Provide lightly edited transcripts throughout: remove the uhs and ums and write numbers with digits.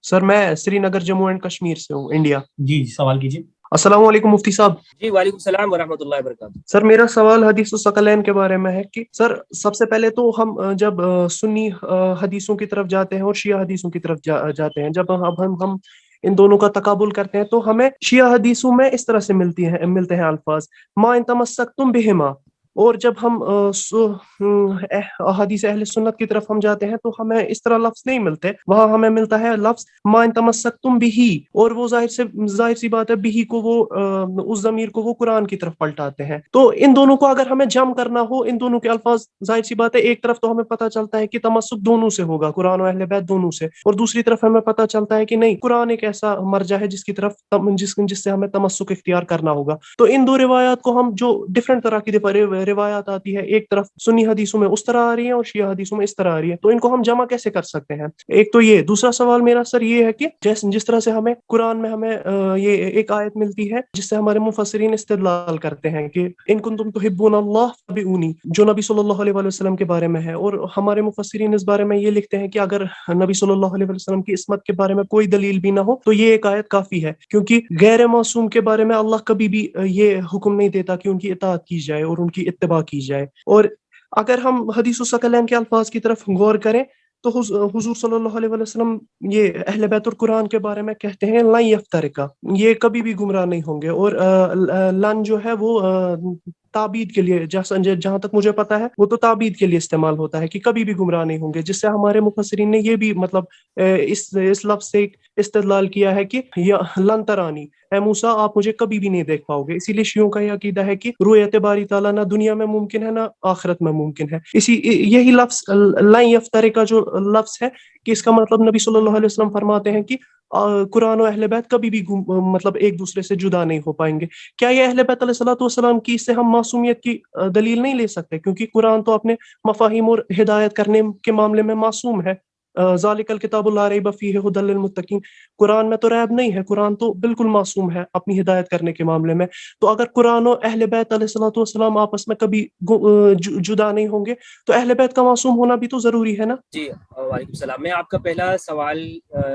سر میں سری نگر جموں اینڈ کشمیر سے ہوں، انڈیا۔ جی سوال کیجیے۔ السلام علیکم مفتی صاحب۔ جی وعلیکم السلام ورحمۃ اللہ وبرکاتہ۔ سر میرا سوال حدیث الثقلین کے بارے میں ہے کہ سر سب سے پہلے تو ہم جب سنی حدیثوں کی طرف جاتے ہیں اور شیعہ حدیثوں کی طرف جاتے ہیں، جب ہم ان دونوں کا تقابل کرتے ہیں تو ہمیں شیعہ حدیثوں میں اس طرح سے ملتے ہیں الفاظ ما ان تمسکتم بہما، اور جب ہم حدیث اہل سنت کی طرف ہم جاتے ہیں تو ہمیں اس طرح لفظ نہیں ملتے، وہاں ہمیں ملتا ہے لفظ ما ان تمسکتم بہی، اور وہ ظاہر سی بات ہے بہی کو وہ اس ضمیر کو وہ قرآن کی طرف پلٹاتے ہیں۔ تو ان دونوں کو اگر ہمیں جمع کرنا ہو، ان دونوں کے الفاظ، ظاہر سی بات ہے ایک طرف تو ہمیں پتہ چلتا ہے کہ تمسک دونوں سے ہوگا، قرآن و اہل بیت دونوں سے، اور دوسری طرف ہمیں پتہ چلتا ہے کہ نہیں، قرآن ایک ایسا مرجع ہے جس کی طرف جس سے ہمیں تمسک اختیار کرنا ہوگا۔ تو ان دو روایات کو ہم جو ڈفرینٹ طرح کی روایات آتی ہے، ایک طرف سنی حدیثوں میں اس طرح آ رہی ہے اور شیعہ حدیثوں میں اس طرح آ رہی ہے، تو ان کو ہم جمع کیسے کر سکتے ہیں؟ ایک تو یہ، دوسرا سوال میرا سر یہ ہے کہ جس طرح سے ہمیں قرآن میں ہمیں یہ ایک آیت ملتی ہے جس سے ہمارے مفسرین استدلال کرتے ہیں کہ ان کنتم تحبون اللہ فاتبعونی، جو نبی صلی اللہ علیہ وسلم کے بارے میں ہے، اور ہمارے مفسرین اس بارے میں یہ لکھتے ہیں کہ اگر نبی صلی اللہ علیہ وسلم کی عصمت کے بارے میں کوئی دلیل بھی نہ ہو تو یہ ایک آیت کافی ہے، کیونکہ غیر معصوم کے بارے میں اللہ کبھی بھی یہ حکم نہیں دیتا کہ ان کی اطاعت کی جائے اور ان کی اتباع کی جائے۔ اور اگر ہم حدیث الثقلین کے الفاظ کی طرف غور کریں تو حضور صلی اللہ علیہ وسلم یہ اہل بیت اور قرآن کے بارے میں کہتے ہیں لن یفترقا، یہ کبھی بھی گمراہ نہیں ہوں گے، اور لن جو ہے وہ تعبید کے لیے، جہاں تک مجھے پتا ہے وہ تو تعبید کے لیے استعمال ہوتا ہے کہ کبھی بھی گمراہ نہیں ہوں گے، جس سے ہمارے مفسرین نے یہ بھی مطلب اس لفظ سے استدلال کیا ہے کہ لن ترانی، اے موسیٰ آپ مجھے کبھی بھی نہیں دیکھ پاؤ گے۔ اسی لیے شیعوں کا یہ عقیدہ ہے کہ رؤیت باری تعالیٰ نہ دنیا میں ممکن ہے نہ آخرت میں ممکن ہے۔ یہی لفظ لن یفترق کا جو لفظ ہے کہ اس کا مطلب نبی صلی اللہ علیہ وسلم فرماتے ہیں کہ قرآن و اہل بیت کبھی بھی مطلب ایک دوسرے سے جدا نہیں ہو پائیں گے۔ کیا یہ اہل بیت علیہ الصلوۃ والسلام کی اس سے ہم معصومیت کی دلیل نہیں لے سکتے؟ کیونکہ قرآن تو اپنے مفاہیم اور ہدایت کرنے کے معاملے میں معصوم ہے۔ ذالک الکتاب لا ریب فیہ ھدی للمتقین، قرآن میں تو ریب نہیں ہے، قرآن تو بالکل معصوم ہے اپنی ہدایت کرنے کے معاملے میں۔ تو اگر قرآن و اہل بیت علیہ الصلوۃ والسلام آپس میں کبھی جدا نہیں ہوں گے تو اہل بیت کا معصوم ہونا بھی تو ضروری ہے نا؟ جی وعلیکم السلام۔ میں آپ کا پہلا سوال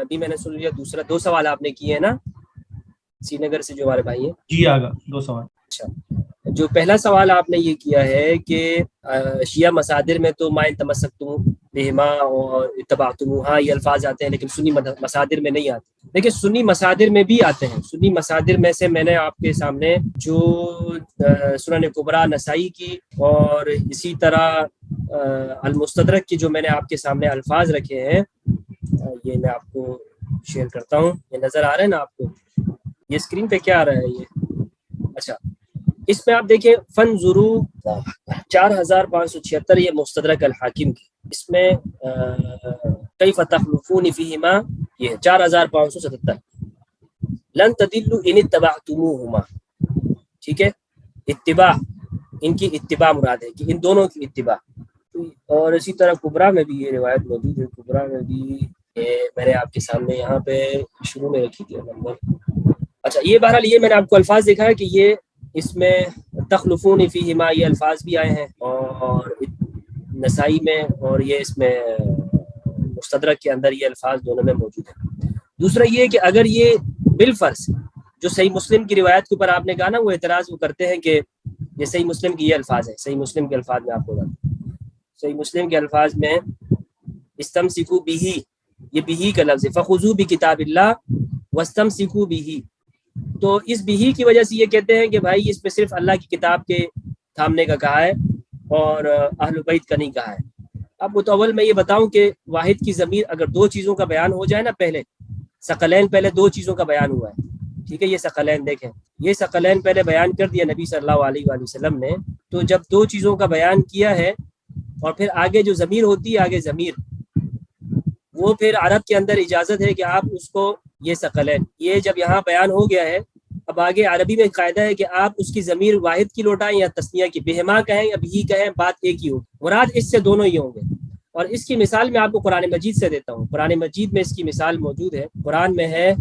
بھی میں نے سن لیا، دوسرا دو سوال آپ نے کیے ہیں نا سری نگر سے جو ہمارے بھائی ہیں؟ جی آگا دو سوال۔ اچھا، جو پہلا سوال آپ نے یہ کیا ہے کہ شیعہ مصادر میں تو ما ان تمسکتم بہما اور اتبعتموہا یہ الفاظ آتے ہیں، لیکن سنی مصادر میں نہیں آتے۔ لیکن سنی مصادر میں بھی آتے ہیں۔ سنی مصادر میں سے میں نے آپ کے سامنے جو سنن کبریٰ نسائی کی اور اسی طرح المستدرک کی جو میں نے آپ کے سامنے الفاظ رکھے ہیں، یہ میں آپ کو شیئر کرتا ہوں۔ یہ نظر آ رہا ہے نا آپ کو؟ یہ اسکرین پہ کیا آ رہا ہے یہ؟ اچھا، اس میں آپ دیکھیں فنظروا 4576 یہ مستدرک الحاکم کی، اس میں کیف تخلفون فیہما یہ 4577 لن تدلوا ان اتبعتموہما، ٹھیک ہے؟ اتباع، ان کی اتباع مراد ہے کہ ان دونوں کی اتباع۔ اور اسی طرح کبریٰ میں بھی یہ روایت موجود ہے، کبریٰ میں بھی میں نے آپ کے سامنے یہاں پہ شروع میں رکھی تھی نمبر۔ اچھا، یہ بہرحال یہ میں نے آپ کو الفاظ دیکھا ہے کہ یہ اس میں تخلفون فیہما یہ الفاظ بھی آئے ہیں، اور نسائی میں، اور یہ اس میں مستدرک کے اندر یہ الفاظ دونوں میں موجود ہیں۔ دوسرا یہ کہ اگر یہ بالفرض جو صحیح مسلم کی روایت کے اوپر آپ نے کہا نا، وہ اعتراض وہ کرتے ہیں کہ یہ صحیح مسلم کی یہ الفاظ ہیں، صحیح مسلم کے الفاظ میں آپ کو بتاتا ہوں، صحیح مسلم کے الفاظ میں استمسکوا بہ، یہ بہ کا لفظ ہے، فخذوا بکتاب اللہ واستمسکوا بہ۔ تو اس بہ کی وجہ سے یہ کہتے ہیں کہ بھائی اس پہ صرف اللہ کی کتاب کے تھامنے کا کہا ہے اور اہل بیت کا نہیں کہا ہے۔ اب متول میں یہ بتاؤں کہ واحد کی ضمیر اگر دو چیزوں کا بیان ہو جائے نا، پہلے ثقلین پہلے دو چیزوں کا بیان ہوا ہے، ٹھیک ہے؟ یہ ثقلین دیکھیں، یہ ثقلین پہلے بیان کر دیا نبی صلی اللہ علیہ وآلہ وسلم نے، تو جب دو چیزوں کا بیان کیا ہے اور پھر آگے جو ضمیر ہوتی ہے، آگے ضمیر، وہ پھر عرب کے اندر اجازت ہے کہ آپ اس کو یہ ثقلین، یہ جب یہاں بیان ہو گیا ہے، اب آگے عربی میں قاعدہ ہے کہ آپ اس کی ضمیر واحد کی لوٹائیں یا تثنیہ کی، بہما کہیں یا بھی کہیں، بات ایک ہی ہوگی، مراد اس سے دونوں ہی ہوں گے۔ اور اس کی مثال میں آپ کو قرآن مجید سے دیتا ہوں، قرآن مجید میں اس کی مثال موجود ہے، قرآن میں ہے،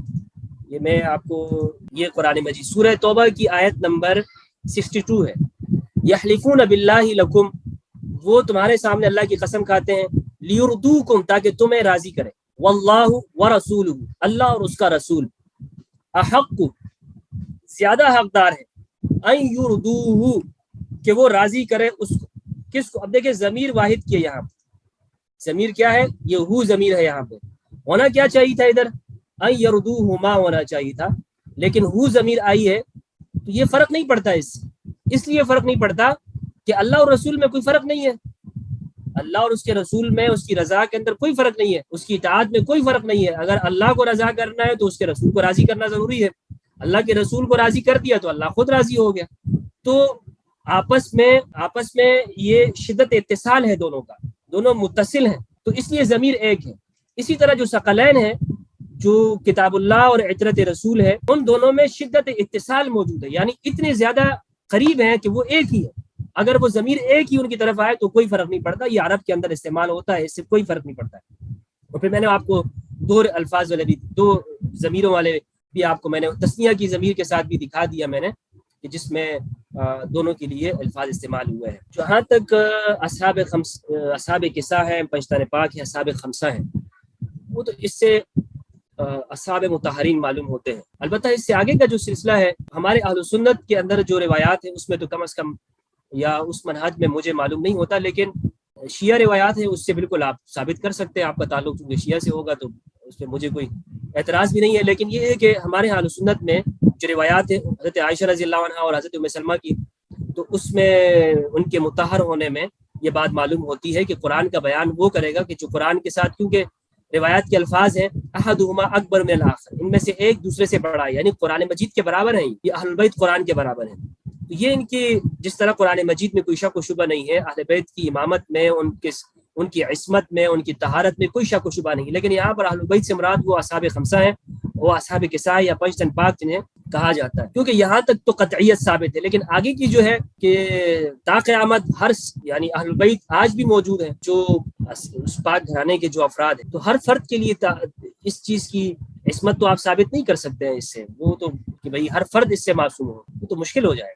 یہ میں آپ کو، یہ قرآن مجید سورہ توبہ کی آیت نمبر 62 ہے، یحلفون باللہ لکم، وہ تمہارے سامنے اللہ کی قسم کھاتے ہیں، لیردوکم، تاکہ تمہیں راضی کریں، واللہ ورسولہ، اللہ اور اس کا رسول، احق زیادہ حقدار ہے، ان یردوہ کہ وہ راضی کرے اس کو، کس کو؟ اب دیکھیں ضمیر واحد کی ہے یہاں پہ، ضمیر کیا ہے؟ یہ ہو ضمیر ہے یہاں پہ، ہونا کیا چاہیے تھا ادھر؟ ان یردوہما ہونا چاہیے تھا، لیکن ہو ضمیر آئی ہے، تو یہ فرق نہیں پڑتا اس لیے فرق نہیں پڑتا کہ اللہ اور رسول میں کوئی فرق نہیں ہے، اللہ اور اس کے رسول میں، اس کی رضا کے اندر کوئی فرق نہیں ہے، اس کی اطاعت میں کوئی فرق نہیں ہے۔ اگر اللہ کو رضا کرنا ہے تو اس کے رسول کو راضی کرنا ضروری ہے، اللہ کے رسول کو راضی کر دیا تو اللہ خود راضی ہو گیا۔ تو آپس میں یہ شدت اتصال ہے دونوں کا، دونوں متصل ہیں، تو اس لیے ضمیر ایک ہے۔ اسی طرح جو ثقلین ہے، جو کتاب اللہ اور عترت رسول ہے، ان دونوں میں شدت اتصال موجود ہے، یعنی اتنے زیادہ قریب ہیں کہ وہ ایک ہی ہے۔ اگر وہ ضمیر ایک ہی ان کی طرف آئے تو کوئی فرق نہیں پڑتا، یہ عرب کے اندر استعمال ہوتا ہے، اس سے کوئی فرق نہیں پڑتا ہے۔ اور پھر میں نے آپ کو دو الفاظ والے بھی، دو ضمیروں والے بھی آپ کو میں نے تسنیہ کی ضمیر کے ساتھ بھی دکھا دیا میں نے، کہ جس میں دونوں کے لیے الفاظ استعمال ہوئے ہیں۔ جہاں تک اصحاب قصہ ہیں، پنجتن پاک ہیں، اصحاب خمسہ ہیں، وہ تو اس سے اصحاب مطہرین معلوم ہوتے ہیں۔ البتہ اس سے آگے کا جو سلسلہ ہے، ہمارے اہل سنت کے اندر جو روایات ہیں اس میں تو کم از کم، یا اس منہج میں مجھے معلوم نہیں ہوتا، لیکن شیعہ روایات ہیں اس سے بالکل آپ ثابت کر سکتے ہیں، آپ کا تعلق چونکہ شیعہ سے ہوگا تو اس میں مجھے کوئی اعتراض بھی نہیں ہے۔ لیکن یہ ہے کہ ہمارے اہل سنت میں جو روایات ہیں حضرت عائشہ رضی اللہ عنہا اور حضرت ام سلمہ کی، تو اس میں ان کے مطہر ہونے میں یہ بات معلوم ہوتی ہے کہ قرآن کا بیان وہ کرے گا کہ جو قرآن کے ساتھ، کیونکہ روایات کے الفاظ ہیں احدہما اکبر من الاخر، ان میں سے ایک دوسرے سے بڑا ہے، یعنی قرآن مجید کے برابر ہیں، یہ اہل بیت قرآن کے برابر ہیں۔ تو یہ ان کی، جس طرح قرآن مجید میں کوئی شک و شبہ نہیں ہے، اہل بیت کی امامت میں، ان کی عصمت میں، ان کی طہارت میں کوئی شک و شبہ نہیں، لیکن یہاں پر اہل بیت سے مراد وہ اصحاب خمسہ ہیں، وہ اصحاب قصہ یا پنجتن پاک جنہیں کہا جاتا ہے، کیونکہ یہاں تک تو قطعیت ثابت ہے۔ لیکن آگے کی جو ہے کہ تا قیامت ہر، یعنی اہل بیت آج بھی موجود ہیں، جو اس پاک گھرانے کے جو افراد ہیں، تو ہر فرد کے لیے اس چیز کی عصمت تو آپ ثابت نہیں کر سکتے ہیں اس سے، وہ تو کہ بھئی ہر فرد اس سے معصوم ہو، وہ تو مشکل ہو جائے گا۔